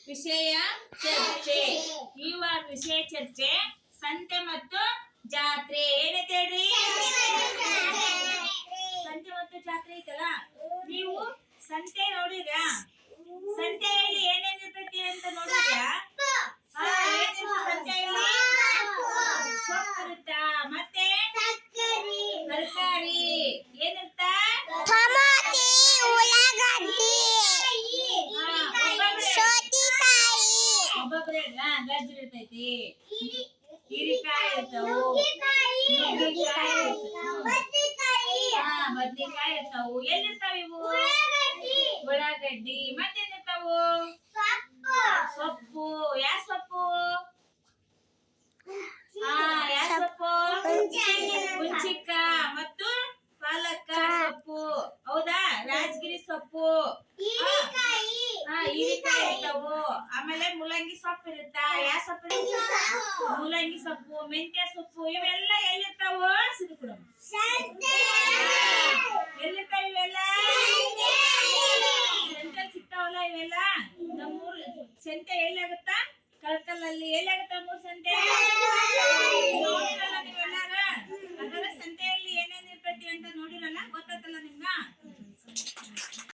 ವಿಷಯ ಚರ್ಚೆ. ಇವಾಗ ವಿಷಯ ಚರ್ಚೆ ಸಂತೆ ಮತ್ತು ಜಾತ್ರೆ. ಏನೈತೆ ಹೇಳ್ರಿ? ಸಂತೆ ಮತ್ತು ಜಾತ್ರೆ ಐತಲ್ಲ. ನೀವು ಸಂತೆ ನೋಡಿದ್ರಾ? ಸಂತೆಯಲ್ಲಿ ಏನೇನಿರ್ತೈತಿ ಅಂತ ನೋಡಿದ್ರಾ? ಸಂತೆಯಲ್ಲಿ ಸೊಪ್ಪು ಇರುತ್ತ, ಮತ್ತೆ ತರಕಾರಿ ಏನಿರ್ತ? ಒಬ್ಬೊಬ್ಬರೇ ಗಜ್ಜರಿ ಇರ್ತೈತಿ, ಹೀರಿಕಾಯಿ ಇರ್ತಾವು, ಬದ್ನಿಕಾಯಿ ಇರ್ತಾವು. ಎಲ್ಲಿರ್ತಾವ ಇವು? ಉಳ್ಳಾಗಡ್ಡಿ. ಮತ್ತೇನಿರ್ತಾವು? ಸೊಪ್ಪು. ಯಾವ ಸೊಪ್ಪು? ಯಾವ ಸೊಪ್ಪು? ಹುಂಚಿಕ್ಕ ಮತ್ತು ಪಾಲಕ ಸೊಪ್ಪು. ಹೌದಾ? ರಾಜಗಿರಿ ಸೊಪ್ಪು, ಹೀರಿಕಾಯಿ ಇರ್ತಾವು. ಆಮೇಲೆ ಮೂಲಂಗಿ ಸೊಪ್ಪು ಇರುತ್ತ. ಯಾವ ಸೊಪ್ಪು? ಮೂಲಂಗಿ ಸೊಪ್ಪು, ಮೆಂತ್ಯ ಸೊಪ್ಪು. ಇವೆಲ್ಲ ಎಲ್ಲಿರ್ತಾವು? ಸಿಗುತ್ತವ. ಎಲ್ಲಿರ್ತಾವ ಇವೆಲ್ಲ? ಸಂತೆ ಸಿಗ್ತಾವಲ್ಲ ಇವೆಲ್ಲ. ನಮ್ಮೂರ್ ಸಂತೆ ಎಲ್ಲಾಗುತ್ತಾ? ಕಳ್ಕಲ್ಲಲ್ಲಿ. ಎಲ್ಲಾಗುತ್ತ ಮೂರ್ ಸಂತೆ?